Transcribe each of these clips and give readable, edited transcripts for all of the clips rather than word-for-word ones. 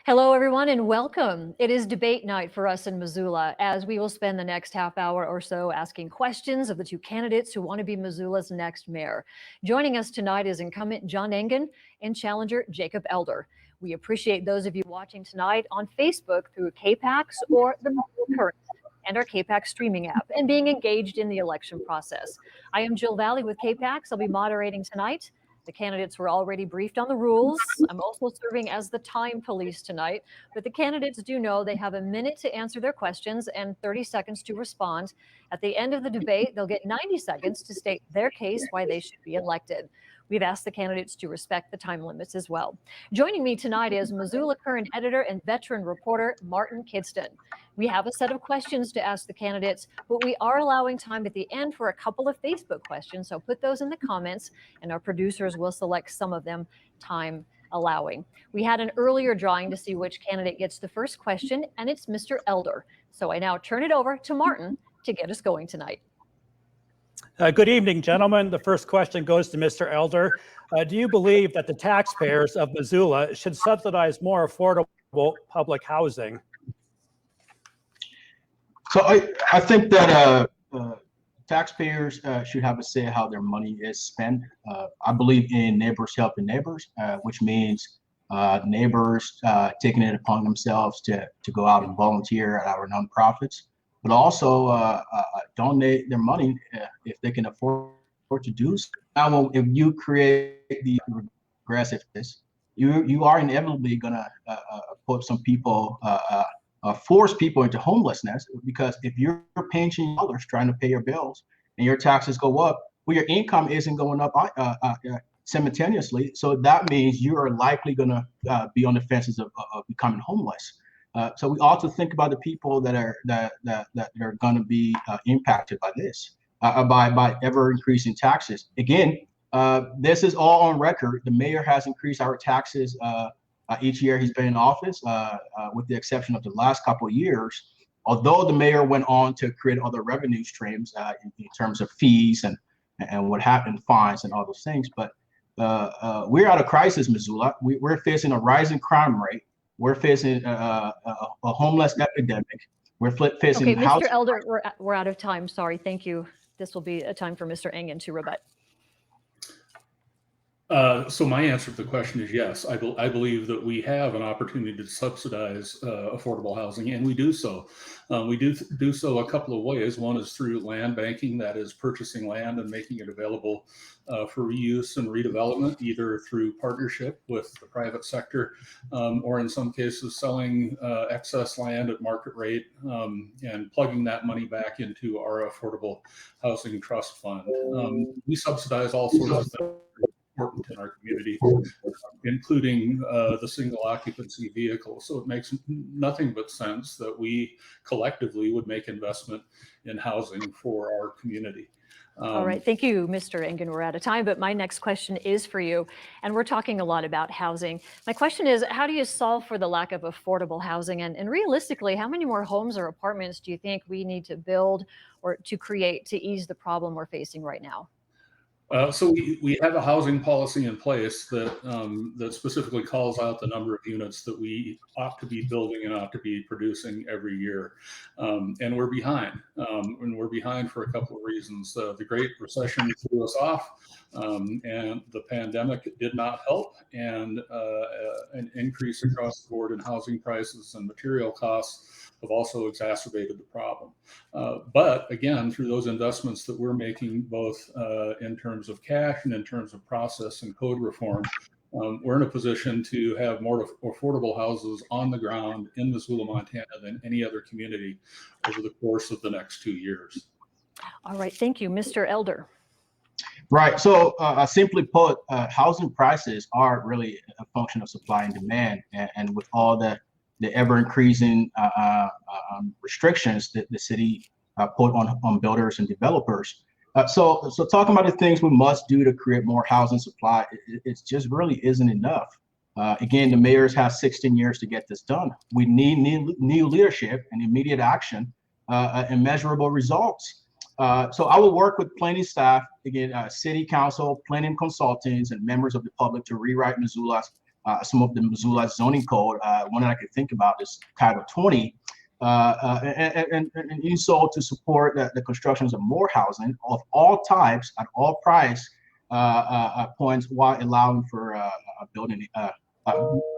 Hello, everyone, and welcome. It is debate night for us in Missoula, as we will spend the next half hour or so asking questions of the two candidates who want to be Missoula's next mayor. Joining us tonight is incumbent John Engen and challenger Jacob Elder. We appreciate those of you watching tonight on Facebook through KPAX or the Missoula Current and our KPAX streaming app, and being engaged in the election process. I am Jill Valley with KPAX. I'll be moderating tonight. The candidates were already briefed on the rules. I'm also serving as the time police tonight, but the candidates do know they have a minute to answer their questions and 30 seconds to respond. At the end of the debate, they'll get 90 seconds to state their case why they should be elected. We've asked the candidates to respect the time limits as well. Joining me tonight is Missoula Current editor and veteran reporter Martin Kidston. We have a set of questions to ask the candidates, but we are allowing time at the end for a couple of Facebook questions, so put those in the comments and our producers will select some of them, time allowing. We had an earlier drawing to see which candidate gets the first question, and it's Mr. Elder. So I now turn it over to Martin to get us going tonight. Good evening, gentlemen. The first question goes to Mr. Elder. Do you believe that the taxpayers of Missoula should subsidize more affordable public housing? So I think that taxpayers should have a say how their money is spent. I believe in neighbors helping neighbors, which means neighbors taking it upon themselves to go out and volunteer at our nonprofits, but also donate their money if they can afford to do so. Now, if you create the regressiveness, you are inevitably gonna put some people, force people into homelessness, because if you're pinching dollars trying to pay your bills and your taxes go up, well, your income isn't going up simultaneously. So that means you are likely gonna be on the fences of becoming homeless. So we ought to think about the people that are going to be impacted by this, by ever increasing taxes. Again, this is all on record. The mayor has increased our taxes each year he's been in office, with the exception of the last couple of years. Although the mayor went on to create other revenue streams in terms of fees and what happened, fines and all those things. But we're out of crisis, Missoula. We're facing a rising crime rate. We're facing a homeless epidemic. We're facing. Okay, Mr. Elder, we're out of time. Sorry. Thank you. This will be a time for Mr. Engen to rebut. So my answer to the question is yes. I believe that we have an opportunity to subsidize affordable housing, and we do so. We do so a couple of ways. One is through land banking, that is purchasing land and making it available for reuse and redevelopment, either through partnership with the private sector, or in some cases selling excess land at market rate and plugging that money back into our affordable housing trust fund. We subsidize all sorts of things important in our community, including the single occupancy vehicle. So it makes nothing but sense that we collectively would make investment in housing for our community. All right. Thank you, Mr. Engen. We're out of time, but my next question is for you. And we're talking a lot about housing. My question is, how do you solve for the lack of affordable housing? And realistically, how many more homes or apartments do you think we need to build or to create to ease the problem we're facing right now? So we have a housing policy in place that specifically calls out the number of units that we ought to be building and ought to be producing every year. And we're behind. And we're behind for a couple of reasons. The Great Recession threw us off, and the pandemic did not help. And an increase across the board in housing prices and material costs have also exacerbated the problem. But again, through those investments that we're making, both in terms of cash and in terms of process and code reform, we're in a position to have more affordable houses on the ground in Missoula, Montana than any other community over the course of the next 2 years. All right. Thank you, Mr. Elder. Right. So simply put, housing prices are really a function of supply and demand. And with all the ever increasing restrictions that the city put on builders and developers. So talking about the things we must do to create more housing supply, it just really isn't enough. Again, the mayors have 16 years to get this done. We need new leadership and immediate action and measurable results. So I will work with planning staff, again, city council, planning consultants, and members of the public to rewrite Missoula's some of the Missoula zoning code. One that I could think about is Title 20. And so to support the constructions of more housing of all types at all price points while allowing for building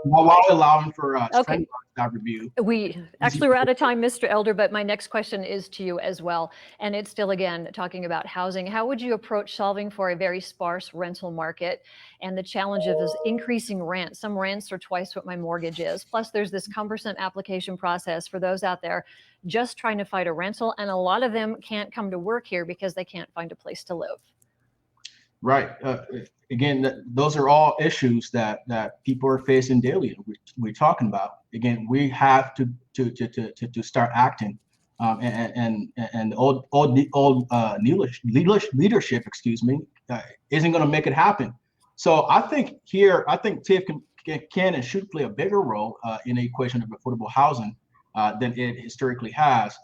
while allowing for Okay. that review. We're out of time, Mr. Elder, but my next question is to you as well. And it's still, again, talking about housing. How would you approach solving for a very sparse rental market and the challenge of this increasing rent? Some rents are twice what my mortgage is. Plus, there's this cumbersome application process for those out there just trying to find a rental. And a lot of them can't come to work here because they can't find a place to live. Right. Again, those are all issues that people are facing daily. We're talking about. Again, we have to start acting, and old leadership, isn't going to make it happen. So I think TIF can and should play a bigger role in the equation of affordable housing than it historically has.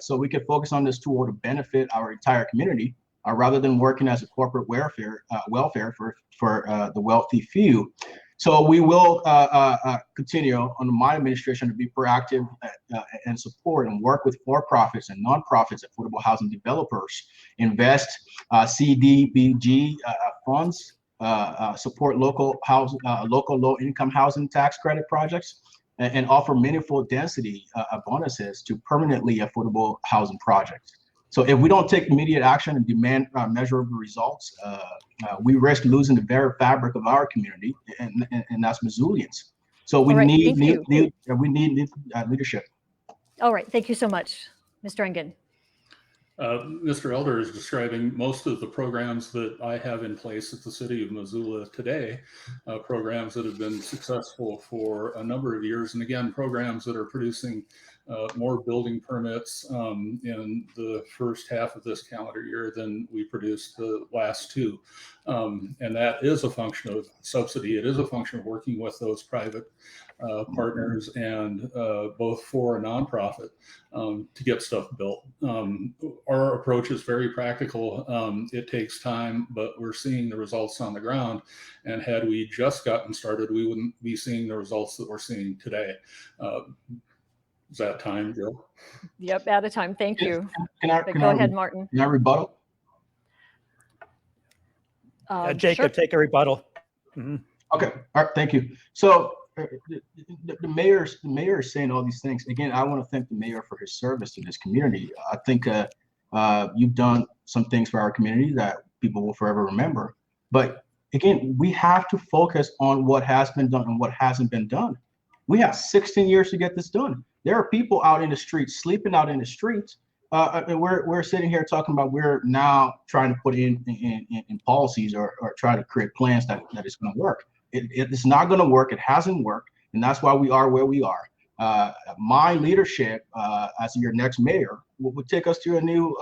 So we can focus on this tool to benefit our entire community, rather than working as a corporate welfare for the wealthy few. So we will continue on my administration to be proactive and support and work with for-profits and nonprofits, affordable housing developers, invest CDBG funds, support local low-income housing tax credit projects, and offer meaningful density bonuses to permanently affordable housing projects. So if we don't take immediate action and demand measurable results, we risk losing the very fabric of our community, and that's Missoulians. So we need leadership. All right, thank you so much, Mr. Engen. Mr. Elder is describing most of the programs that I have in place at the city of Missoula today, programs that have been successful for a number of years. And again, programs that are producing more building permits in the first half of this calendar year than we produced the last two. And that is a function of subsidy. It is a function of working with those private partners and both for a nonprofit to get stuff built. Our approach is very practical. It takes time, but we're seeing the results on the ground. And had we just gotten started, we wouldn't be seeing the results that we're seeing today. Is that time, Joe? Yep, out of time. Thank you. Go ahead, Martin. Can I rebuttal? Jacob, sure. take a rebuttal. Mm-hmm. Okay. All right. Thank you. So the mayor is saying all these things. Again, I want to thank the mayor for his service to this community. I think you've done some things for our community that people will forever remember. But again, we have to focus on what has been done and what hasn't been done. We have 16 years to get this done. There are people out in the streets, sleeping out in the streets. And we're sitting here talking about we're now trying to put in policies or try to create plans that it's going to work. It's not going to work. It hasn't worked. And that's why we are where we are. My leadership as your next mayor would take us to a new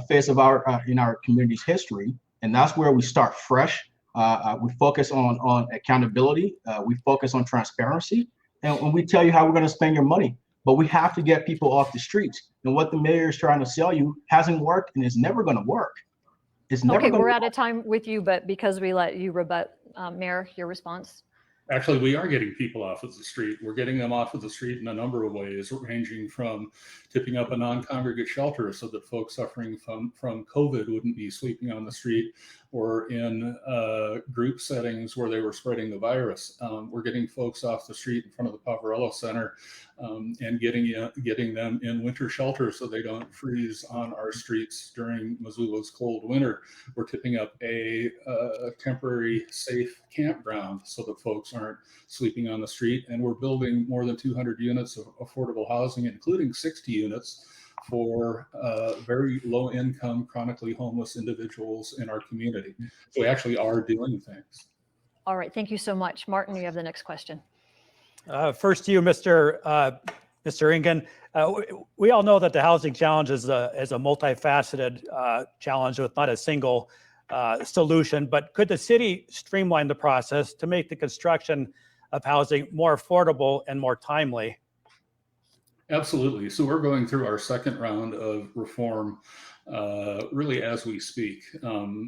phase of in our community's history. And that's where we start fresh. We focus on accountability. We focus on transparency. And when we tell you how we're going to spend your money, but we have to get people off the streets. And what the mayor is trying to sell you hasn't worked and is never going to work. It's never. Okay, we're out of time with you, but because we let you rebut, Mayor, your response. Actually, we are getting people off of the street. We're getting them off of the street in a number of ways, ranging from tipping up a non-congregate shelter so that folks suffering from COVID wouldn't be sleeping on the street, or in group settings where they were spreading the virus. We're getting folks off the street in front of the Pavarello Center and getting them in winter shelter so they don't freeze on our streets during Missoula's cold winter. We're tipping up a temporary safe campground so that folks aren't sleeping on the street. And we're building more than 200 units of affordable housing, including 60 units for very low income, chronically homeless individuals in our community. So we actually are doing things. All right, thank you so much. Martin, you have the next question. First to you, Mr. Engen. We all know that the housing challenge is a multifaceted challenge with not a single solution, but could the city streamline the process to make the construction of housing more affordable and more timely? Absolutely. So we're going through our second round of reform really as we speak.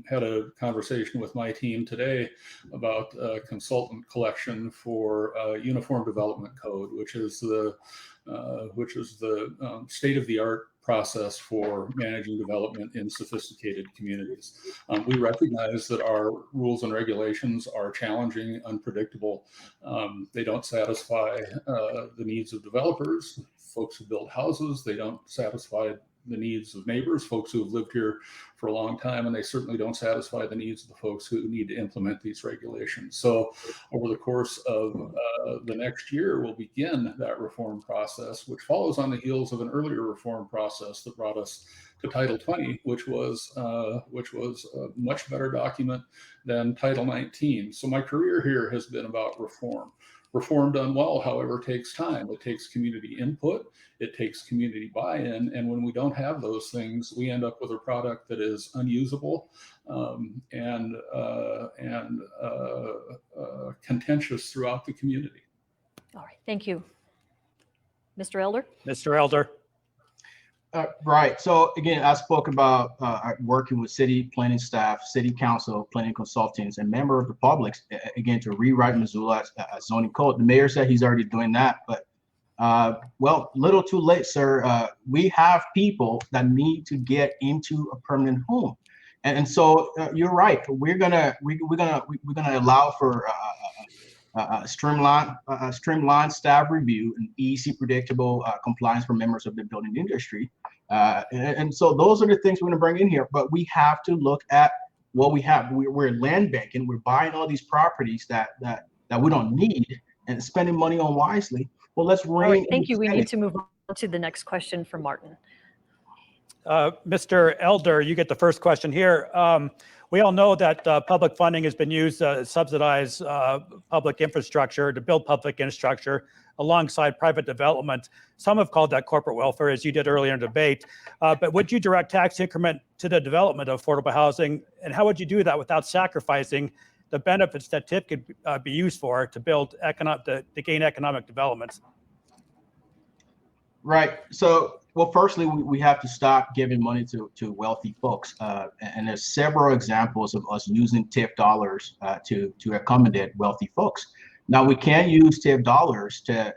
Had a conversation with my team today about consultant collection for Uniform Development Code, which is the state-of-the-art process for managing development in sophisticated communities. We recognize that our rules and regulations are challenging, unpredictable. They don't satisfy the needs of developers, folks who build houses. They don't satisfy the needs of neighbors, folks who have lived here for a long time, and they certainly don't satisfy the needs of the folks who need to implement these regulations. So over the course of the next year, we'll begin that reform process, which follows on the heels of an earlier reform process that brought us to Title 20, which was a much better document than Title 19. So my career here has been about reform. Reform done well, however, takes time. It takes community input. It takes community buy-in. And when we don't have those things, we end up with a product that is unusable and contentious throughout the community. All right, thank you. Mr. Elder? Mr. Elder. Right. So again, I spoke about working with city planning staff, city council, planning consultants, and member of the public, again, to rewrite Missoula's zoning code. The mayor said he's already doing that, but well, little too late, sir. We have people that need to get into a permanent home, and so you're right. We're gonna allow for streamlined staff review and easy, predictable compliance for members of the building industry. And so those are the things we're going to bring in here. But we have to look at what we have. We're land banking. We're buying all these properties that we don't need and spending money on wisely. Well, let's All right, thank you. We need to move on to the next question from Martin. Mr. Elder, you get the first question here. We all know that public funding has been used to subsidize public infrastructure, to build public infrastructure alongside private development. Some have called that corporate welfare, as you did earlier in debate. But would you direct tax increment to the development of affordable housing? And how would you do that without sacrificing the benefits that TIF could be used for to build to gain economic development? Right. So, well, firstly, we have to stop giving money to wealthy folks. And there's several examples of us using TIF dollars to accommodate wealthy folks. Now, we can use TIF dollars to,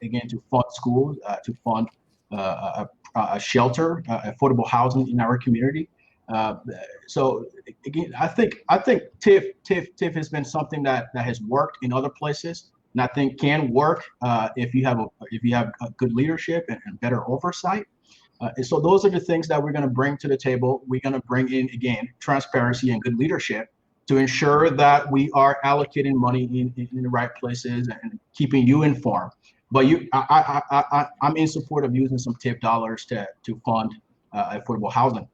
again, to fund schools, to fund a shelter, affordable housing in our community. So, again, I think TIF has been something that has worked in other places. And I think can work if you have a good leadership and better oversight. And so those are the things that we're going to bring to the table. We're going to bring in, again, transparency and good leadership to ensure that we are allocating money in the right places and keeping you informed. But I'm in support of using some TIF dollars to fund affordable housing.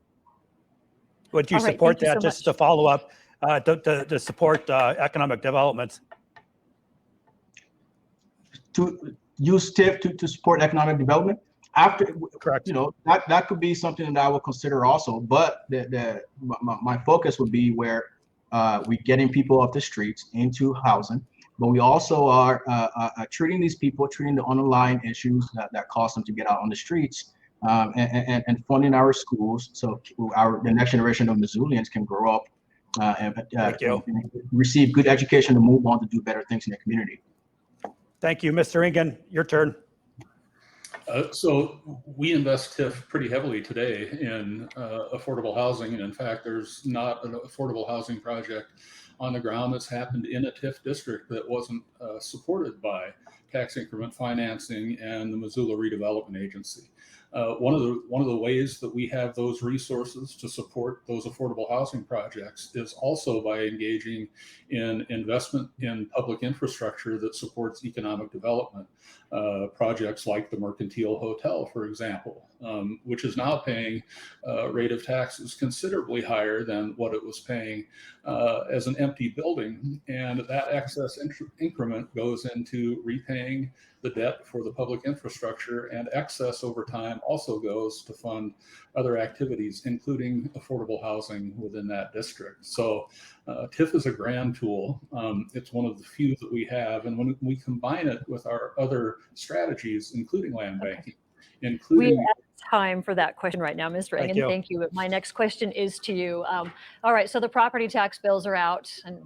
Would you support that, just to follow up, to support economic development? To use TIF to support economic development? Correct. You know, that could be something that I will consider also. But my focus would be where we're getting people off the streets into housing, but we also are treating these people, treating the underlying issues that cause them to get out on the streets, and funding our schools so the next generation of Missoulians can grow up and receive good education to move on to do better things in the community. Thank you. Mr. Engen, your turn. So we invest TIF pretty heavily today in affordable housing. And in fact, there's not an affordable housing project on the ground that's happened in a TIF district that wasn't supported by tax increment financing and the Missoula Redevelopment Agency. One of the ways that we have those resources to support those affordable housing projects is also by engaging in investment in public infrastructure that supports economic development. Projects like the Mercantile Hotel, for example, which is now paying a rate of taxes considerably higher than what it was paying as an empty building. And that excess increment goes into repaying the debt for the public infrastructure, and excess over time also goes to fund other activities, including affordable housing within that district. So TIF is a grand tool. It's one of the few that we have. And when we combine it with our other strategies, including land banking, including time for that question right now, Mr. Thank Engen. you. Thank you. My next question is to you. All right, so the property tax bills are out and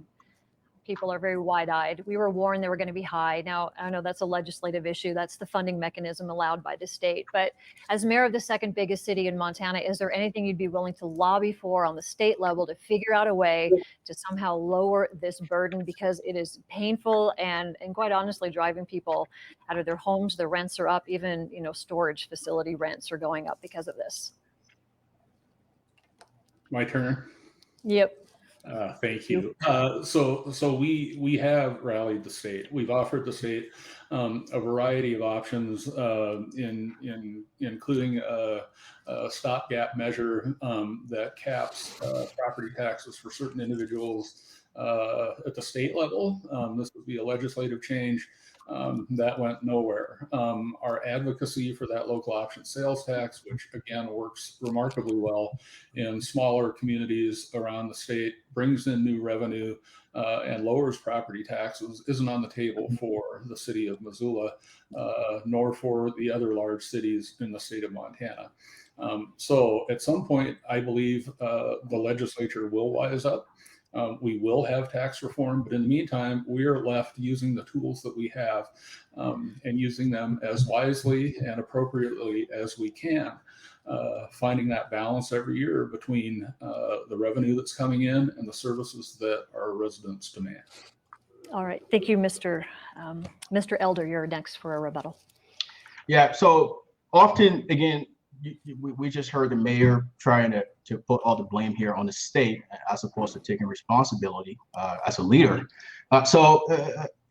people are very wide-eyed. We were warned they were going to be high. Now, I know that's a legislative issue. That's the funding mechanism allowed by the state. But as mayor of the second biggest city in Montana, is there anything you'd be willing to lobby for on the state level to figure out a way to somehow lower this burden? Because it is painful and quite honestly driving people out of their homes. Their rents are up. Even, storage facility rents are going up because of this. My turn. Yep. Thank you. So we have rallied the state. We've offered the state a variety of options, including a stopgap measure that caps property taxes for certain individuals at the state level. This would be a legislative change. That went nowhere. Our advocacy for that local option sales tax, which again works remarkably well in smaller communities around the state, brings in new revenue and lowers property taxes, isn't on the table for the city of Missoula, nor for the other large cities in the state of Montana. So at some point, I believe the legislature will wise up. We will have tax reform, but in the meantime, we are left using the tools that we have and using them as wisely and appropriately as we can, finding that balance every year between the revenue that's coming in and the services that our residents demand. All right. Thank you, Mr. Elder. You're next for a rebuttal. Yeah. So often, again, we just heard the mayor trying to put all the blame here on the state as opposed to taking responsibility as a leader.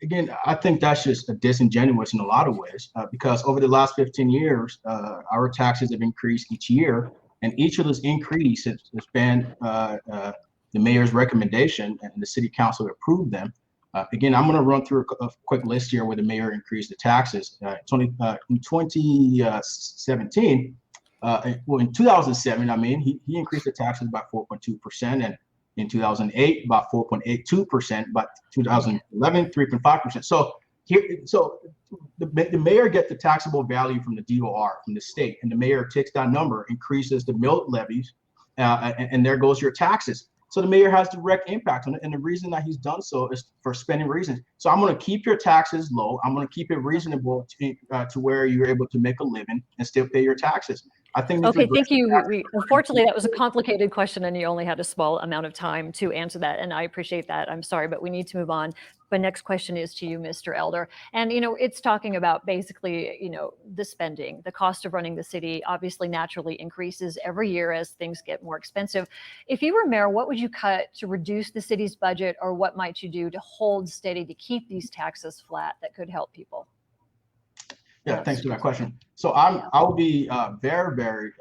Again, I think that's just disingenuous in a lot of ways because over the last 15 years, our taxes have increased each year, and each of those increases has been the mayor's recommendation, and the city council approved them. Again, I'm going to run through a quick list here where the mayor increased the taxes. In 2017. In 2007, he increased the taxes by 4.2%, and in 2008 by 4.82%, by 2011 3.5%. So the mayor gets the taxable value from the DOR from the state, and the mayor takes that number, increases the mill levies, and there goes your taxes. So the mayor has direct impact on it, and the reason that he's done so is for spending reasons. So I'm going to keep your taxes low. I'm going to keep it reasonable to where you're able to make a living and still pay your taxes. I think. Okay, thank you. Unfortunately, that was a complicated question, and you only had a small amount of time to answer that, and I appreciate that. I'm sorry, but we need to move on. The next question is to you, Mr. Elder. And, it's talking about basically, the spending, the cost of running the city obviously naturally increases every year as things get more expensive. If you were mayor, what would you cut to reduce the city's budget, or what might you do to hold steady to keep these taxes flat that could help people? Yeah, thanks for that question. So I would be very, very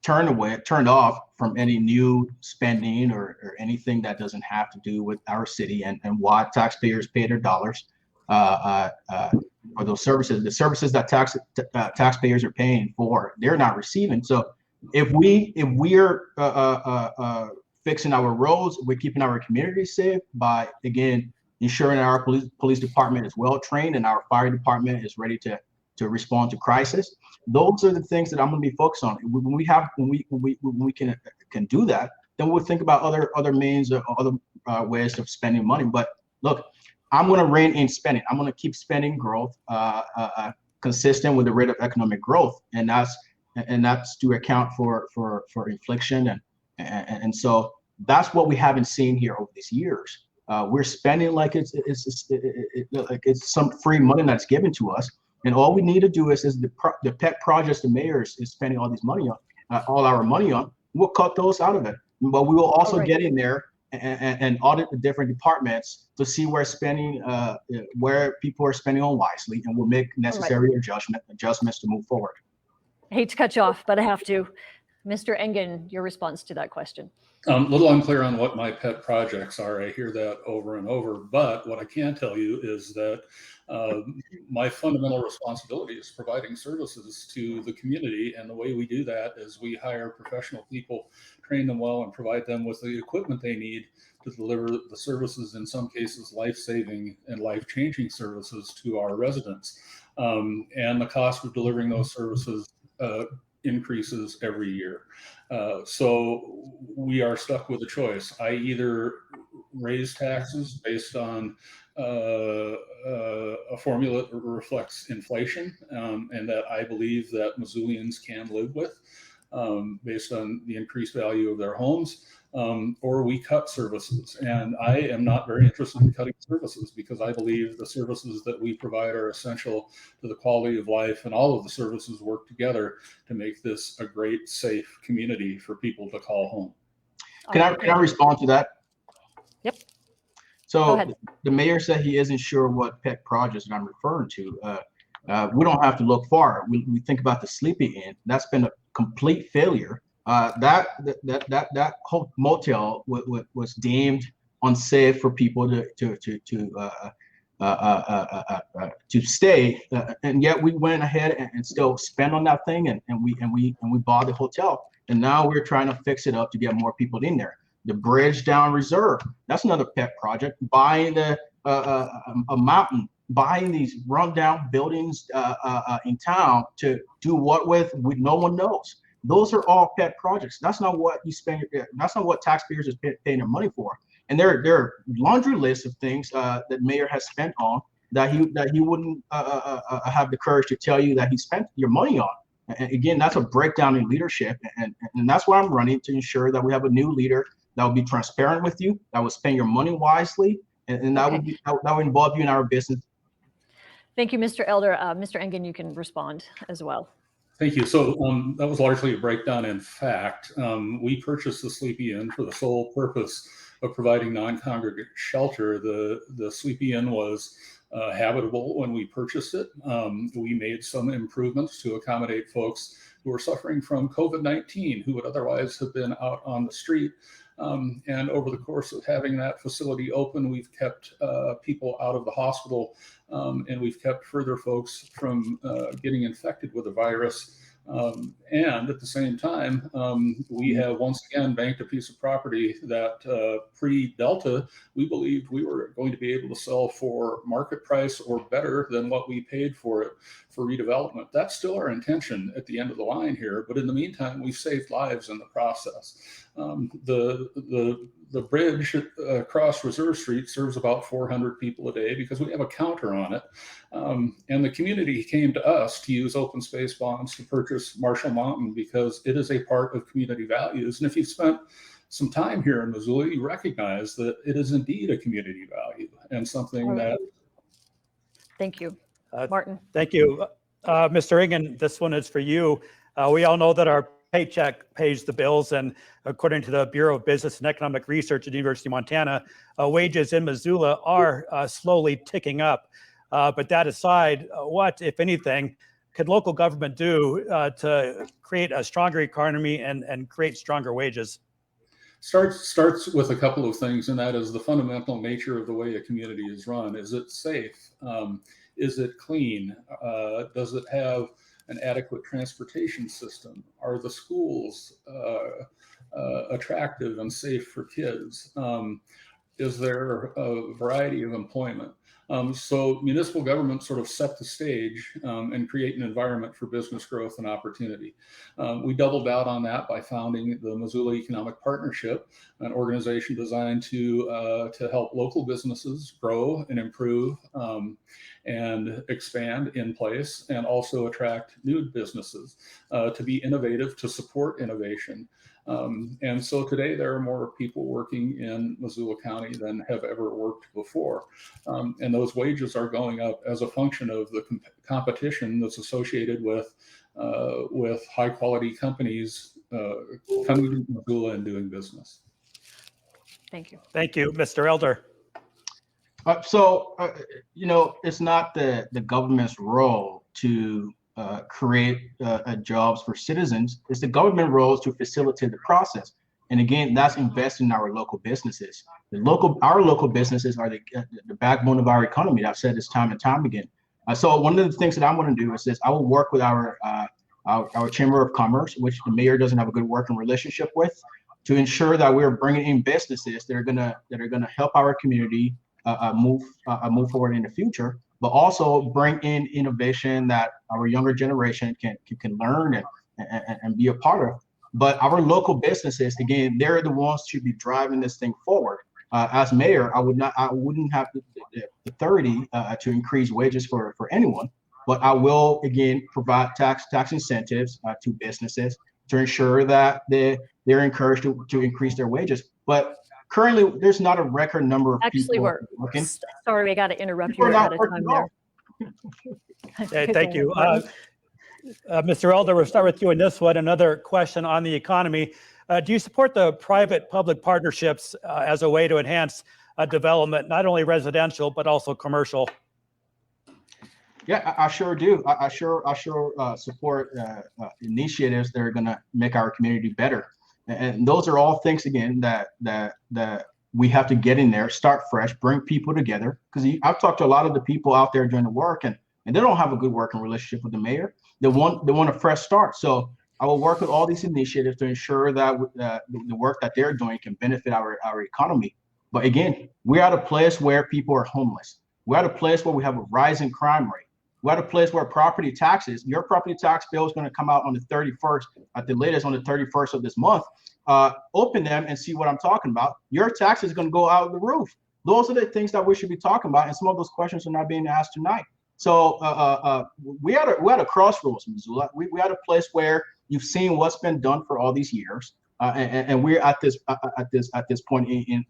turned off from any new spending or anything that doesn't have to do with our city and why taxpayers pay their dollars for those services. The services that taxpayers are paying for, they're not receiving. So if we're fixing our roads, we're keeping our communities safe by, again, ensuring our police department is well trained and our fire department is ready to respond to crisis. Those are the things that I'm going to be focused on. When we can do that, then we'll think about other means or other ways of spending money. But look, I'm going to rein in spending. I'm going to keep spending growth consistent with the rate of economic growth, and that's to account for inflation and so that's what we haven't seen here over these years. We're spending like it's some free money that's given to us, and all we need to do is the pet projects the mayor is spending all this money on, all our money on. We'll cut those out of it, but we will also get in there and audit the different departments to see where people are spending unwisely, and we'll make necessary adjustments to move forward. I hate to cut you off, but I have to. Mr. Engen, your response to that question. Little unclear on what my pet projects are. I hear that over and over, but what I can tell you is that my fundamental responsibility is providing services to the community, and the way we do that is we hire professional people, train them well, and provide them with the equipment they need to deliver the services, in some cases life-saving and life-changing services to our residents. And the cost of delivering those services increases every year. So we are stuck with a choice. I either raise taxes based on a formula that reflects inflation and that I believe that Missoulians can live with based on the increased value of their homes, or we cut services. And I am not very interested in cutting services because I believe the services that we provide are essential to the quality of life, and all of the services work together to make this a great, safe community for people to call home. Can I respond to that? Yep. So the mayor said he isn't sure what pet projects that I'm referring to. We don't have to look far. We think about the Sleepy Inn. That's been a complete failure. That whole motel was deemed unsafe for people to stay, and yet we went ahead and still spent on that thing, and we bought the hotel, and now we're trying to fix it up to get more people in there. The bridge down Reserve, that's another pet project. Buying a mountain, buying these rundown buildings in town to do what with, no one knows. Those are all pet projects. That's not what you spend. That's not what taxpayers is paying their money for. And there are laundry lists of things that mayor has spent on that he wouldn't have the courage to tell you that he spent your money on. And again, that's a breakdown in leadership, and that's why I'm running, to ensure that we have a new leader that will be transparent with you, that will spend your money wisely, and that would involve you in our business. Thank you, Mr. Elder. Mr. Engen, you can respond as well. Thank you. So that was largely a breakdown in fact. We purchased the Sleepy Inn for the sole purpose of providing non-congregate shelter. The Sleepy Inn was habitable when we purchased it. We made some improvements to accommodate folks who were suffering from COVID-19, who would otherwise have been out on the street. And over the course of having that facility open, we've kept people out of the hospital, and we've kept further folks from getting infected with the virus. And at the same time, we have once again banked a piece of property that pre-Delta, we believed we were going to be able to sell for market price or better than what we paid for it for redevelopment. That's still our intention at the end of the line here, but in the meantime, we've saved lives in the process. The bridge across Reserve Street serves about 400 people a day because we have a counter on it. And the community came to us to use open space bonds to purchase Marshall Mountain because it is a part of community values. And if you've spent some time here in Missoula, you recognize that it is indeed a community value and something that. Thank you. Martin. Thank you. Mr. Engen, this one is for you. We all know that our paycheck pays the bills, and according to the Bureau of Business and Economic Research at the University of Montana, wages in Missoula are slowly ticking up. But that aside, what, if anything, could local government do to create a stronger economy and create stronger wages? Starts with a couple of things, and that is the fundamental nature of the way a community is run. Is it safe? Is it clean? Does it have an adequate transportation system? Are the schools attractive and safe for kids? Is there a variety of employment? So municipal government sort of set the stage and create an environment for business growth and opportunity. We doubled out on that by founding the Missoula Economic Partnership, an organization designed to help local businesses grow and improve and expand in place, and also attract new businesses to be innovative, to support innovation. And so today there are more people working in Missoula County than have ever worked before. And those wages are going up as a function of the competition that's associated with high quality companies coming to Missoula and doing business. Thank you. Thank you, Mr. Elder. You know, it's not the government's role to create jobs for citizens. It's the government role to facilitate the process. And again, that's investing in our local businesses. Our local businesses are the backbone of our economy. I've said this time and time again. So one of the things that I want to do is this: I will work with our Chamber of Commerce, which the mayor doesn't have a good working relationship with, to ensure that we're bringing in businesses that are gonna help our community move forward in the future. but also bring in innovation that our younger generation can learn and be a part of. But our local businesses, again, they're the ones to be driving this thing forward. As mayor, I wouldn't have the authority to increase wages for anyone, but I will again provide tax incentives to businesses to ensure that they're encouraged to increase their wages. But currently, there's not a record number of Actually, people we're working. sorry, we got to interrupt People you are at not a working time at there. Hey, thank Go you. ahead, Martin. Mr. Elder, we'll start with you on this one. Another question on the economy. Do you support the private-public partnerships as a way to enhance development, not only residential, but also commercial? Yeah, I sure do. I sure support initiatives that are going to make our community better. And those are all things, again, that we have to get in there, start fresh, bring people together. Because I've talked to a lot of the people out there doing the work, and they don't have a good working relationship with the mayor. They want a fresh start. So I will work with all these initiatives to ensure that the work that they're doing can benefit our economy. But again, we're at a place where people are homeless. We're at a place where we have a rising crime rate. We're at a place where property taxes, your property tax bill is going to come out on the 31st, at the latest on the 31st of this month. Open them and see what I'm talking about. Your tax is going to go out of the roof. Those are the things that we should be talking about, and some of those questions are not being asked tonight. So we're at a crossroads, Missoula. We're at a place where you've seen what's been done for all these years, and we're at this point in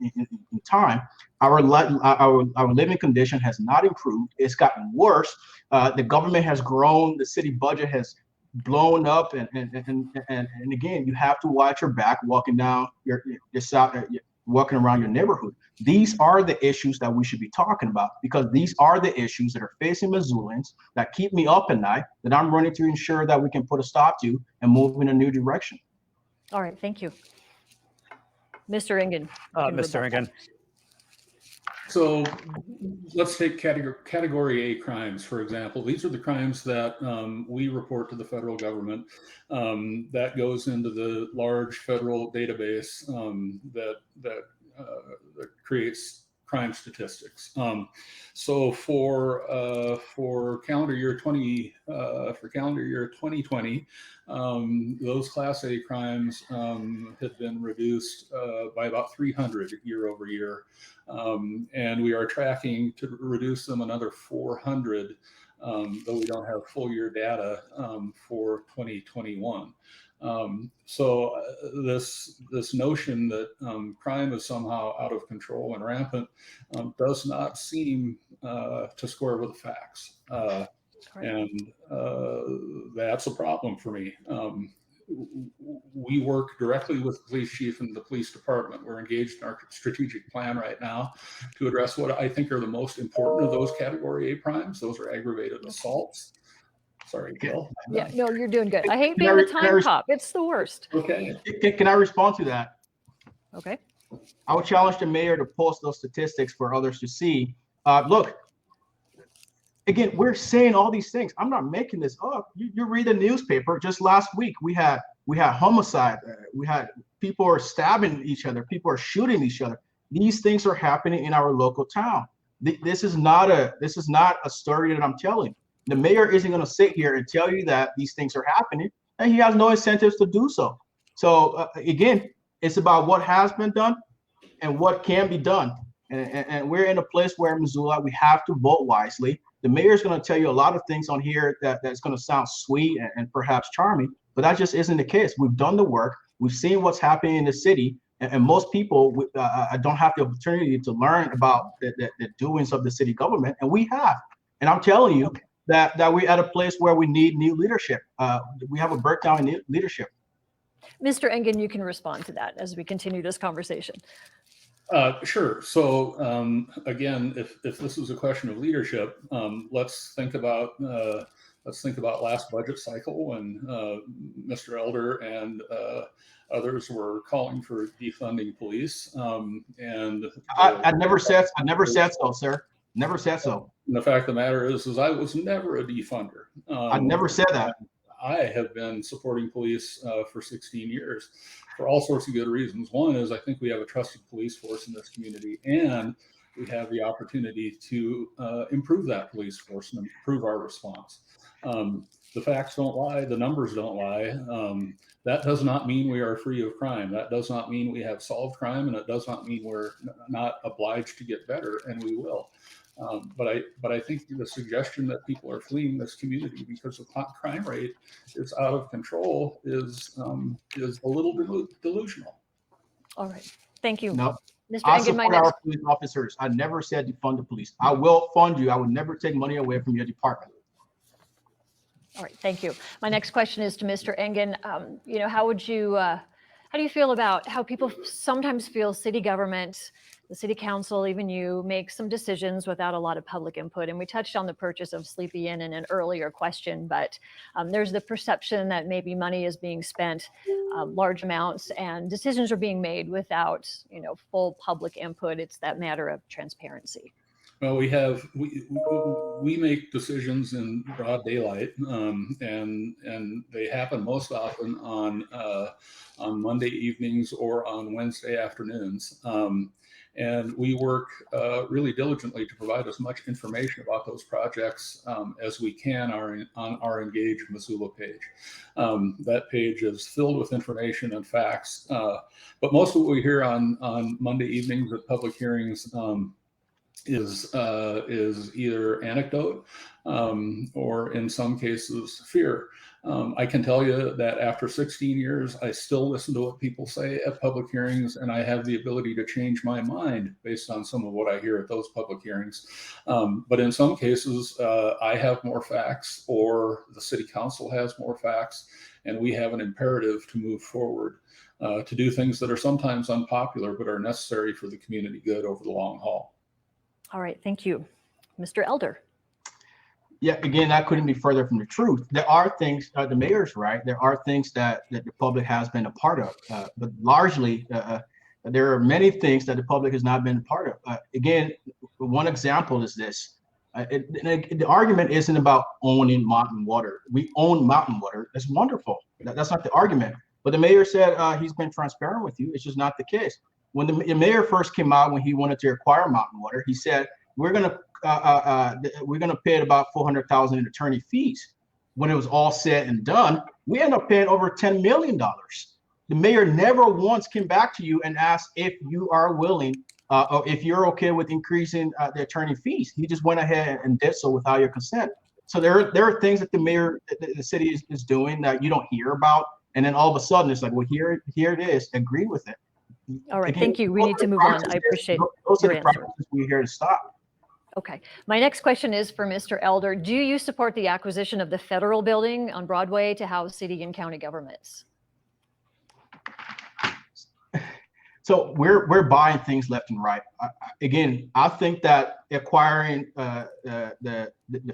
time. Our living condition has not improved. It's gotten worse. The government has grown. The city budget has blown up, and again, you have to watch your back walking down walking around your neighborhood. These are the issues that we should be talking about, because these are the issues that are facing Missoulans, that keep me up at night, that I'm running to ensure that we can put a stop to and move in a new direction. All right, thank you. Mr. Engen. Mr. Engen. So let's take category A crimes, for example. These are the crimes that we report to the federal government. That goes into the large federal database that creates crime statistics. So for calendar year 2020, those Class A crimes had been reduced by about 300 year over year, and we are tracking to reduce them another 400, though we don't have full year data for 2021. So this notion that crime is somehow out of control and rampant does not seem to square with the facts, and that's a problem for me. We work directly with the police chief and the police department. We're engaged in our strategic plan right now to address what I think are the most important of those category A crimes. Those are aggravated assaults. Sorry, Gil. Yeah, no, you're doing good. I hate being the time cop. It's the worst. Okay. Can I respond to that? Okay. I would challenge the mayor to post those statistics for others to see. Look, again, we're saying all these things. I'm not making this up. You read the newspaper. Just last week, we had homicide. We had people are stabbing each other. People are shooting each other. These things are happening in our local town. This is not a story that I'm telling. The mayor isn't going to sit here and tell you that these things are happening, and he has no incentives to do so. So again, it's about what has been done and what can be done. And we're in a place where Missoula, we have to vote wisely. The mayor is going to tell you a lot of things on here that's going to sound sweet and perhaps charming, but that just isn't the case. We've done the work. We've seen what's happening in the city, and most people don't have the opportunity to learn about the doings of the city government, and we have. And I'm telling you that we're at a place where we need new leadership. We have a breakdown in leadership. Mr. Engen, you can respond to that as we continue this conversation. Sure. So again, if this is a question of leadership, let's think about last budget cycle when Mr. Elder and others were calling for defunding police. And I never said so, sir. Never said so. And the fact of the matter is I was never a defunder. I never said that. I have been supporting police for 16 years for all sorts of good reasons. One is I think we have a trusted police force in this community, and we have the opportunity to improve that police force and improve our response. The facts don't lie, the numbers don't lie. That does not mean we are free of crime. That does not mean we have solved crime, and it does not mean we're not obliged to get better, and we will. But I think the suggestion that people are fleeing this community because the crime rate is out of control is a little delusional. All right, thank you. No, Mr. I Engen, my support next our police officers. I never said defund the police. I will fund you. I would never take money away from your department. All right, thank you. My next question is to Mr. Engen. You know, how do you feel about how people sometimes feel city government, the city council, even you, make some decisions without a lot of public input? And we touched on the purchase of Sleepy Inn in an earlier question, but there's the perception that maybe money is being spent, large amounts, and decisions are being made without, you know, full public input. It's that matter of transparency. Well, we make decisions in broad daylight, and they happen most often on Monday evenings or on Wednesday afternoons. And we work really diligently to provide as much information about those projects as we can on our Engage Missoula page. That page is filled with information and facts, but most of what we hear on Monday evenings at public hearings is either anecdote or in some cases fear. I can tell you that after 16 years, I still listen to what people say at public hearings, and I have the ability to change my mind based on some of what I hear at those public hearings. But in some cases, I have more facts, or the city council has more facts, and we have an imperative to move forward to do things that are sometimes unpopular, but are necessary for the community good over the long haul. All right, thank you. Mr. Elder. Yeah, again, that couldn't be further from the truth. There are things, the mayor's right, there are things that the public has been a part of, but largely there are many things that the public has not been a part of. Again, one example is this. The argument isn't about owning mountain water. We own mountain water. That's wonderful. That's not the argument. But the mayor said he's been transparent with you. It's just not the case. When the mayor first came out, when he wanted to acquire mountain water, he said, we're gonna pay about $400,000 in attorney fees. When it was all said and done, we ended up paying over $10 million. The mayor never once came back to you and asked if you are willing or if you're okay with increasing the attorney fees. He just went ahead and did so without your consent. So there are things that the city is doing that you don't hear about, and then all of a sudden it's like, well, here it is. Agree with it. All right, Again, thank you. We need to move on. I appreciate those your are the answer. practices we're here to stop. Okay, my next question is for Mr. Elder. Do you support the acquisition of the federal building on Broadway to house city and county governments? So we're buying things left and right. Again, I think that acquiring the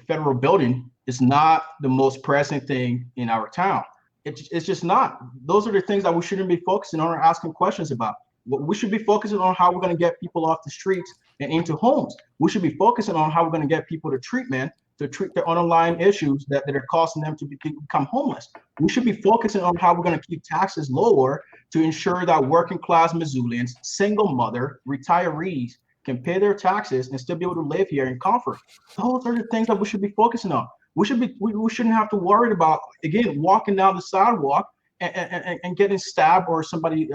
federal building is not the most pressing thing in our town. It's just not. Those are the things that we shouldn't be focusing on or asking questions about. We should be focusing on how we're going to get people off the streets and into homes. We should be focusing on how we're going to get people to treatment, to treat their underlying issues that are causing them to become homeless. We should be focusing on how we're going to keep taxes lower to ensure that working class Missoulians, single mother, retirees can pay their taxes and still be able to live here in comfort. Those are the things that we should be focusing on. We shouldn't have to worry about, again, walking down the sidewalk and getting stabbed or somebody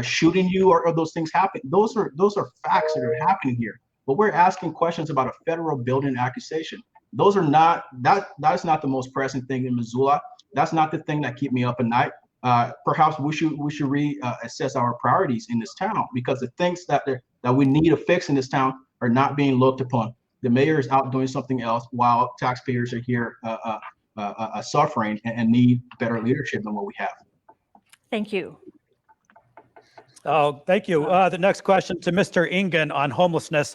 shooting you or those things happen. Those are facts that are happening here. But we're asking questions about a federal building accusation. Those are not, that is not the most pressing thing in Missoula. That's not the thing that keep me up at night. Perhaps we should reassess our priorities in this town, because the things that we need to fix in this town are not being looked upon. The mayor is out doing something else while taxpayers are here suffering and need better leadership than what we have. Thank you. Oh, thank you. The next question to Mr. Engen on homelessness.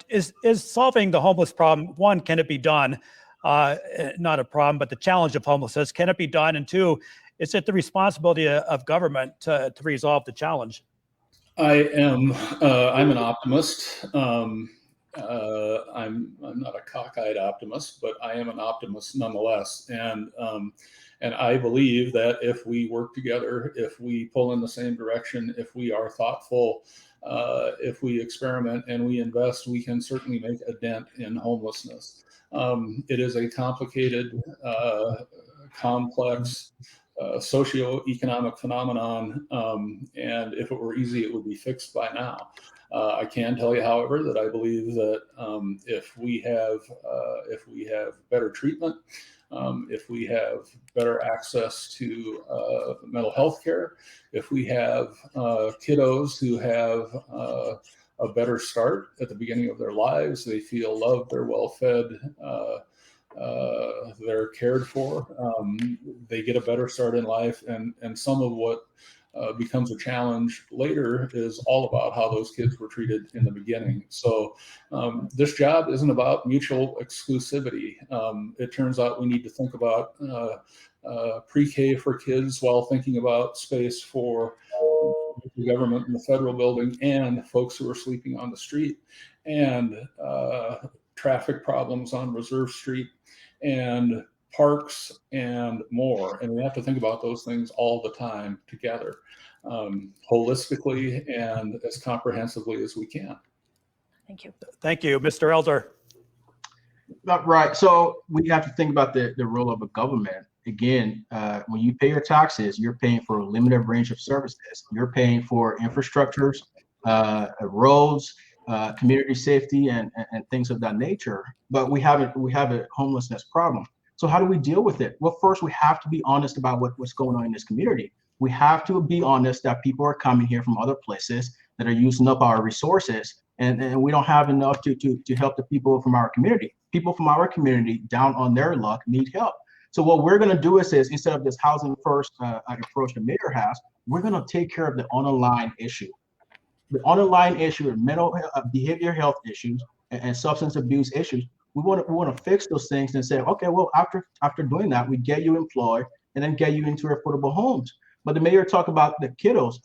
Is solving the homeless problem, one, can it be done? Not a problem, but the challenge of homelessness, can it be done? And two, is it the responsibility of government to resolve the challenge? I'm an optimist. I'm not a cockeyed optimist, but I am an optimist nonetheless. And And I believe that if we work together, if we pull in the same direction, if we are thoughtful, if we experiment and we invest, we can certainly make a dent in homelessness. It is a complicated, complex, socioeconomic phenomenon, and if it were easy, it would be fixed by now. I can tell you, however, that I believe that if we have better treatment, if we have better access to mental health care, if we have kiddos who have a better start at the beginning of their lives, they feel loved, they're well fed, they're cared for, they get a better start in life, and some of what becomes a challenge later is all about how those kids were treated in the beginning. So this job isn't about mutual exclusivity. It turns out we need to think about pre-K for kids while thinking about space for the government and the federal building and folks who are sleeping on the street, and traffic problems on Reserve Street, and parks and more. And we have to think about those things all the time together, holistically and as comprehensively as we can. Thank you. Thank you, Mr. Elder. Right. So we have to think about the role of a government. Again, when you pay your taxes, you're paying for a limited range of services. You're paying for infrastructures, roads, community safety, and things of that nature. But we have a homelessness problem. So how do we deal with it? Well, first, we have to be honest about what's going on in this community. We have to be honest that people are coming here from other places that are using up our resources, and we don't have enough to help the people from our community. People from our community, down on their luck, need help. So what we're going to do is instead of this housing first approach the mayor has, we're going to take care of the underlying issue. The underlying issue of mental behavioral health issues and substance abuse issues. We want to fix those things and say, okay, well, after doing that, we get you employed and then get you into affordable homes. But the mayor talked about the kiddos.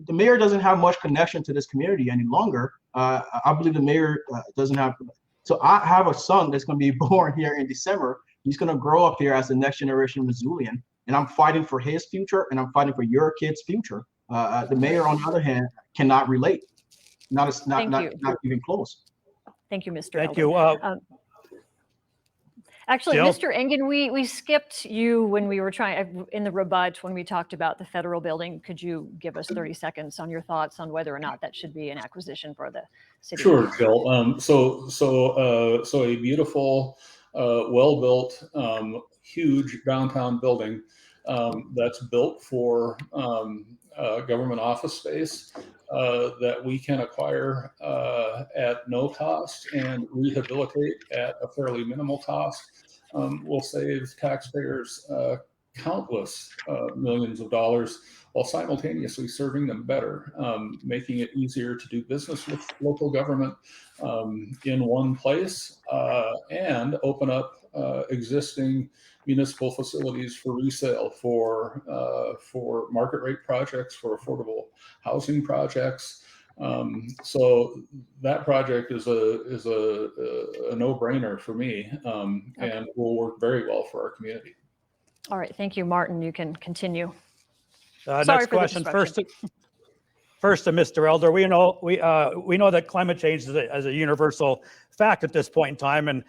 The mayor doesn't have much connection to this community any longer. I believe the mayor doesn't have. So I have a son that's going to be born here in December. He's going to grow up here as the next generation Missoulian, and I'm fighting for his future, and I'm fighting for your kid's future. The mayor, on the other hand, cannot relate. Not even close. Thank you, Mr. Thank Elder. you. Actually, Jill? Mr. Engen, we skipped you when we were trying in the rebut when we talked about the federal building. Could you give us 30 seconds on your thoughts on whether or not that should be an acquisition for the city? Sure, Jill. So a beautiful, well-built, huge downtown building that's built for government office space that we can acquire at no cost and rehabilitate at a fairly minimal cost will save taxpayers countless millions of dollars while simultaneously serving them better, making it easier to do business with local government in one place, and open up existing municipal facilities for resale, for market rate projects, for affordable housing projects. So that project is a no-brainer for me, and will work very well for our community. All right, thank you, Martin. You can continue. Next question. First to Mr. Elder. We know that climate change is a universal fact at this point in time, and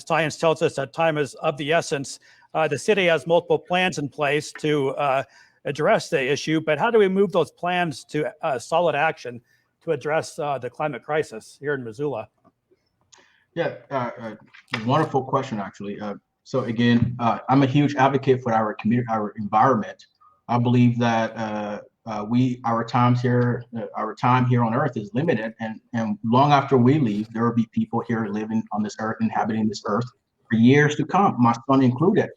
science tells us that time is of the essence. The city has multiple plans in place to address the issue, but how do we move those plans to solid action to address the climate crisis here in Missoula? Yeah, wonderful question, actually. So again, I'm a huge advocate for our community, our environment. I believe that our time here on Earth is limited, and long after we leave, there will be people here living on this Earth, inhabiting this Earth for years to come, my son included.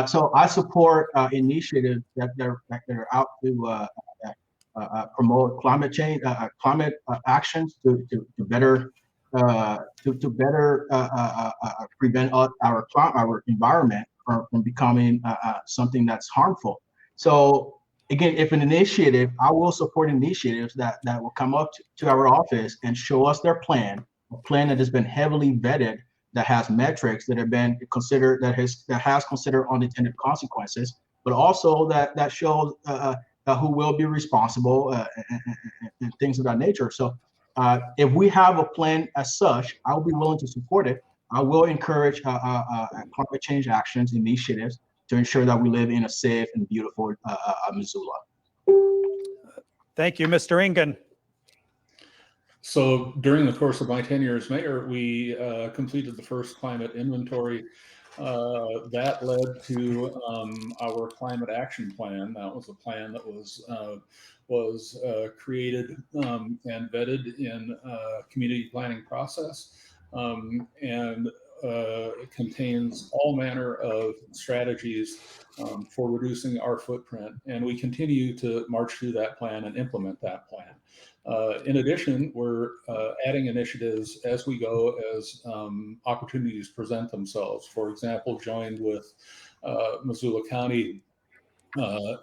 So I support initiatives that are out to promote climate change, climate actions to better prevent our environment from becoming something that's harmful. So again, if an initiative, I will support initiatives that will come up to our office and show us their plan, a plan that has been heavily vetted, that has metrics that have been considered, that has considered unintended consequences, but also that shows who will be responsible and things of that nature. So if we have a plan as such, I'll be willing to support it. I will encourage climate change actions, initiatives to ensure that we live in a safe and beautiful Missoula. Thank you, Mr. Engen. So during the course of my tenure as mayor, we completed the first climate inventory. That led to our climate action plan. That was a plan that was created and vetted in community planning process, and it contains all manner of strategies for reducing our footprint. And we continue to march through that plan and implement that plan. In addition, we're adding initiatives as we go, as opportunities present themselves. For example, joined with Missoula County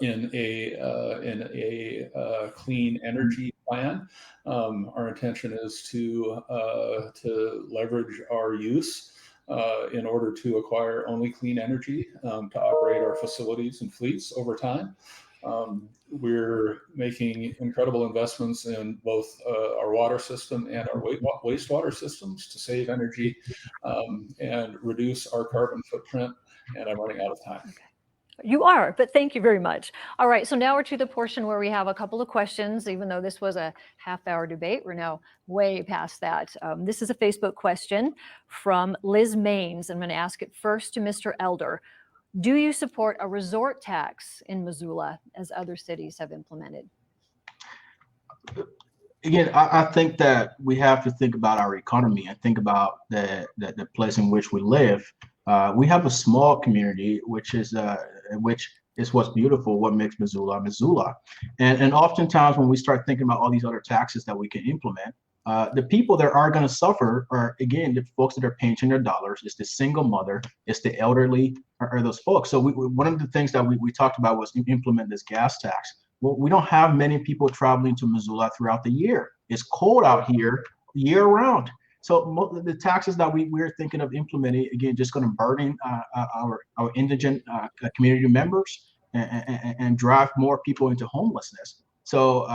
in a clean energy plan. Our intention is to leverage our use in order to acquire only clean energy to operate our facilities and fleets over time. We're making incredible investments in both our water system and our wastewater systems to save energy and reduce our carbon footprint. And I'm running out of time. Okay. You are, but thank you very much. All right, so now we're to the portion where we have a couple of questions. Even though this was a half-hour debate, we're now way past that. This is a Facebook question from Liz Maines. I'm going to ask it first to Mr. Elder. Do you support a resort tax in Missoula as other cities have implemented? Again, I think that we have to think about our economy and think about the place in which we live. We have a small community, which is what's beautiful, what makes Missoula Missoula. And oftentimes when we start thinking about all these other taxes that we can implement, the people that are going to suffer are, again, the folks that are pinching their dollars. It's the single mother, it's the elderly, or those folks. So one of the things that we talked about was implement this gas tax. Well, we don't have many people traveling to Missoula throughout the year. It's cold out here year round. So the taxes that we're thinking of implementing, again, just going to burden our indigent community members and drive more people into homelessness. So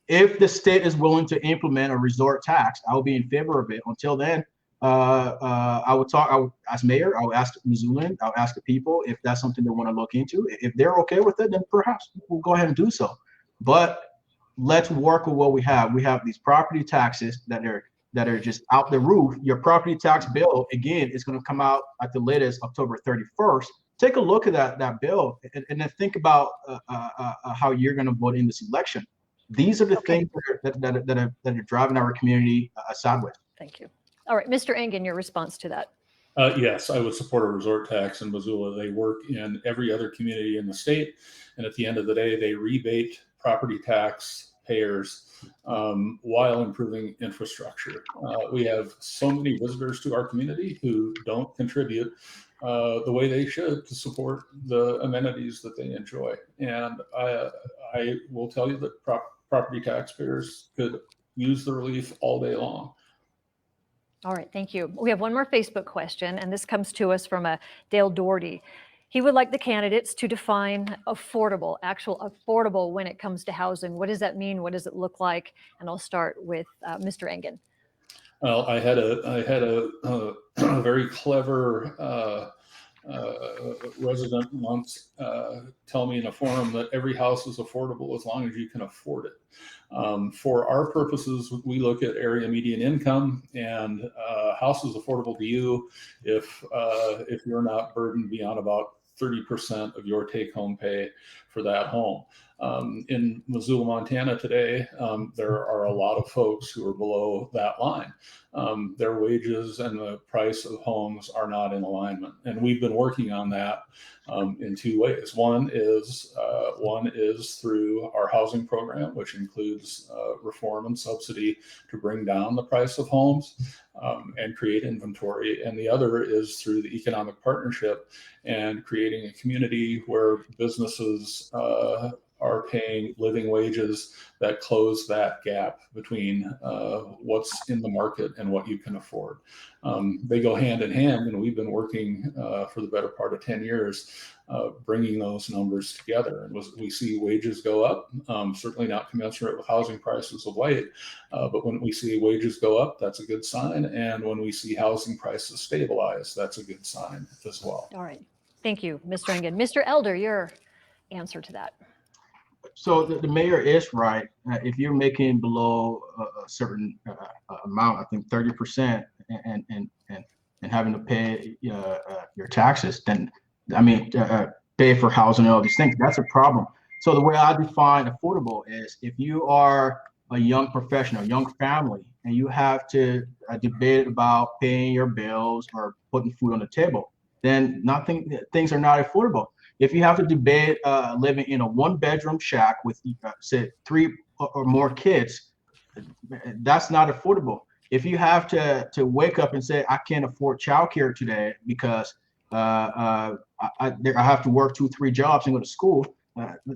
if the state is willing to implement a resort tax, I will be in favor of it. Until then, as mayor, I will ask Missoulan, I'll ask the people if that's something they want to look into. If they're okay with it, then perhaps we'll go ahead and do so. But let's work with what we have. We have these property taxes that are just out the roof. Your property tax bill, again, is going to come out at the latest October 31st. Take a look at that bill and then think about how you're going to vote in this election. These are the things that are driving our community sideways. Thank you. All right, Mr. Engen, your response to that. Yes, I would support a resort tax in Missoula. They work in every other community in the state. And at the end of the day, they rebate property tax payers while improving infrastructure. We have so many visitors to our community who don't contribute the way they should to support the amenities that they enjoy. And I will tell you that property taxpayers could use the relief all day long. All right, thank you. We have one more Facebook question, and this comes to us from Dale Doherty. He would like the candidates to define affordable, actual affordable when it comes to housing. What does that mean? What does it look like? And I'll start with Mr. Engen. Well, I had a very clever resident once tell me in a forum that every house is affordable as long as you can afford it. For our purposes, we look at area median income, and house is affordable to you if you're not burdened beyond about 30% of your take-home pay for that home. In Missoula, Montana today, there are a lot of folks who are below that line. Their wages and the price of homes are not in alignment. And we've been working on that in two ways. One is through our housing program, which includes reform and subsidy to bring down the price of homes and create inventory. And the other is through the economic partnership and creating a community where businesses are paying living wages that close that gap between what's in the market and what you can afford. They go hand in hand, and we've been working for the better part of 10 years bringing those numbers together. And we see wages go up, certainly not commensurate with housing prices of late, but when we see wages go up, that's a good sign. And when we see housing prices stabilize, that's a good sign as well. All right. Thank you, Mr. Engen. Mr. Elder, your answer to that. So the mayor is right. If you're making below a certain amount, I think 30%, and having to pay your taxes, then pay for housing and all these things, that's a problem. So the way I define affordable is if you are a young professional, young family, and you have to debate about paying your bills or putting food on the table, then things are not affordable. If you have to debate living in a one-bedroom shack with say 3 or more kids, that's not affordable. If you have to wake up and say, I can't afford childcare today because I have to work 2-3 jobs and go to school,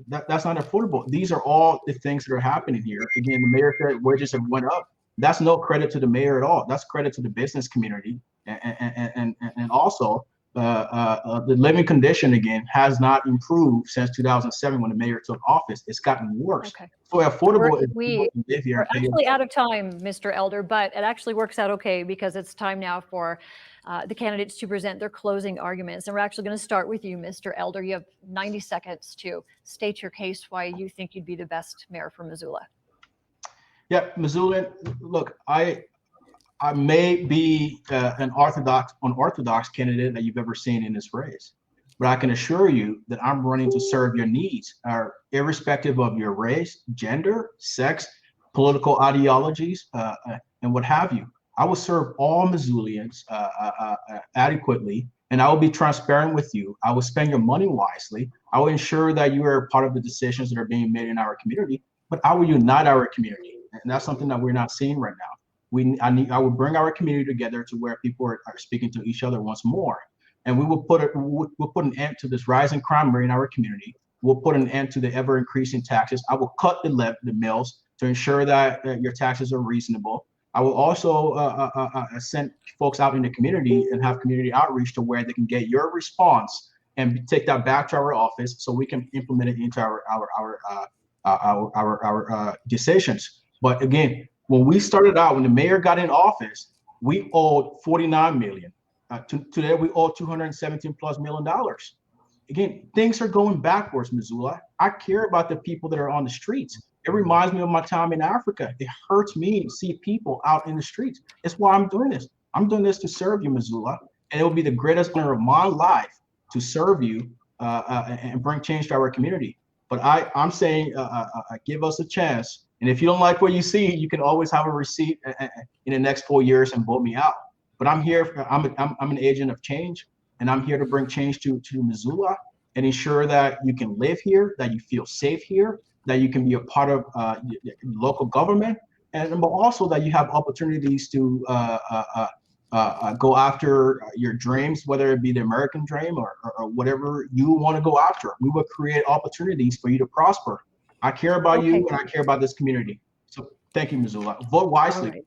that's not affordable. These are all the things that are happening here. Again, the mayor said wages have went up. That's no credit to the mayor at all. That's credit to the business community, and also the living condition again has not improved since 2007 when the mayor took office. It's gotten worse. Okay. So affordable is we're live here. actually out of time, Mr. Elder, but it actually works out okay because it's time now for the candidates to present their closing arguments. And we're actually going to start with you, Mr. Elder. You have 90 seconds to state your case why you think you'd be the best mayor for Missoula. Yeah, Missoula, look, I may be an unorthodox candidate that you've ever seen in this race, but I can assure you that I'm running to serve your needs, irrespective of your race, gender, sex, political ideologies, and what have you. I will serve all Missoulians adequately, and I will be transparent with you. I will spend your money wisely. I will ensure that you are part of the decisions that are being made in our community, but I will unite our community. And that's something that we're not seeing right now. I will bring our community together to where people are speaking to each other once more. And we'll put an end to this rising crime rate in our community. We'll put an end to the ever increasing taxes. I will cut the mills to ensure that your taxes are reasonable. I will also send folks out in the community and have community outreach to where they can get your response and take that back to our office so we can implement it into our decisions. But again, when we started out, when the mayor got in office, we owed $49 million. Today we owe $217+ million. Again, things are going backwards, Missoula. I care about the people that are on the streets. It reminds me of my time in Africa. It hurts me to see people out in the streets. It's why I'm doing this. I'm doing this to serve you, Missoula, and it will be the greatest honor of my life to serve you and bring change to our community. But I'm saying, give us a chance. And if you don't like what you see, you can always have a receipt in the next 4 years and vote me out. But I'm here. I'm an agent of change, and I'm here to bring change to Missoula and ensure that you can live here, that you feel safe here, that you can be a part of local government, but also that you have opportunities to go after your dreams, whether it be the American dream or whatever you want to go after. We will create opportunities for you to prosper. I care about you, and I care about this community. So thank you, Missoula. Vote wisely. Right.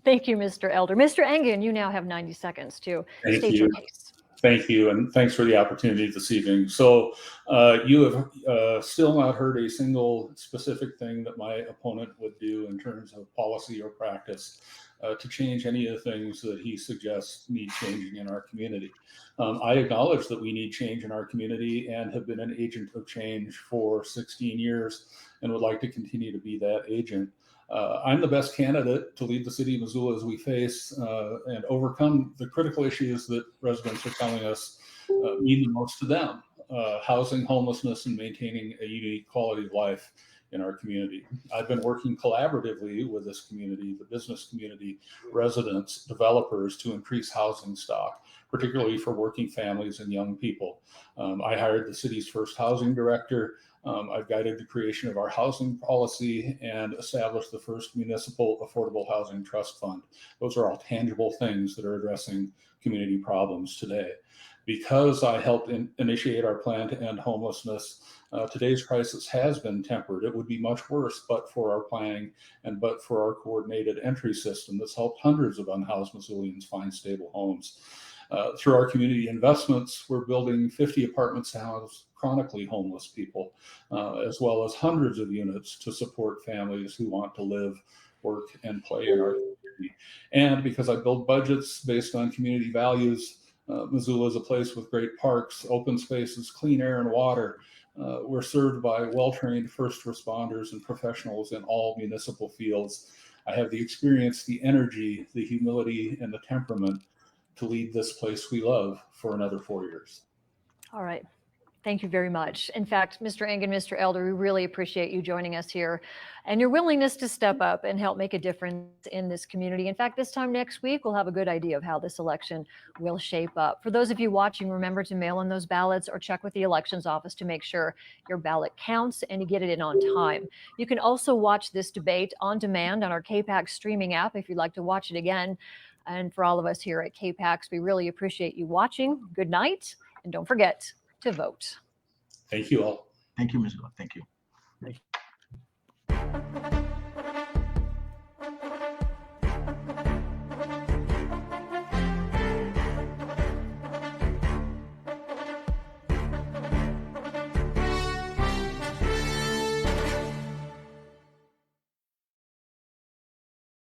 Thank you, Mr. Elder. Mr. Engen, you now have 90 seconds to state your case. Thank you, and thanks for the opportunity this evening. So you have still not heard a single specific thing that my opponent would do in terms of policy or practice to change any of the things that he suggests need changing in our community. I acknowledge that we need change in our community and have been an agent of change for 16 years and would like to continue to be that agent. I'm the best candidate to lead the city of Missoula as we face and overcome the critical issues that residents are telling us mean the most to them: housing, homelessness, and maintaining a unique quality of life in our community. I've been working collaboratively with this community, the business community, residents, developers, to increase housing stock, particularly for working families and young people. I hired the city's first housing director. I've guided the creation of our housing policy and established the first municipal affordable housing trust fund. Those are all tangible things that are addressing community problems today. Because I helped initiate our plan to end homelessness, today's crisis has been tempered. It would be much worse but for our planning and but for our coordinated entry system that's helped hundreds of unhoused Missoulians find stable homes. Through our community investments, we're building 50 apartments to house chronically homeless people, as well as hundreds of units to support families who want to live, work, and play in our community. And because I build budgets based on community values, Missoula is a place with great parks, open spaces, clean air and water. We're served by well-trained first responders and professionals in all municipal fields. I have the experience, the energy, the humility, and the temperament to lead this place we love for another 4 years. All right. Thank you very much. In fact, Mr. Engen, Mr. Elder, we really appreciate you joining us here and your willingness to step up and help make a difference in this community. In fact, this time next week, we'll have a good idea of how this election will shape up. For those of you watching, remember to mail in those ballots or check with the elections office to make sure your ballot counts and you get it in on time. You can also watch this debate on demand on our KPAX streaming app if you'd like to watch it again. And for all of us here at KPAX, we really appreciate you watching. Good night, and don't forget to vote. Thank you all. Thank you, Missoula. Thank you.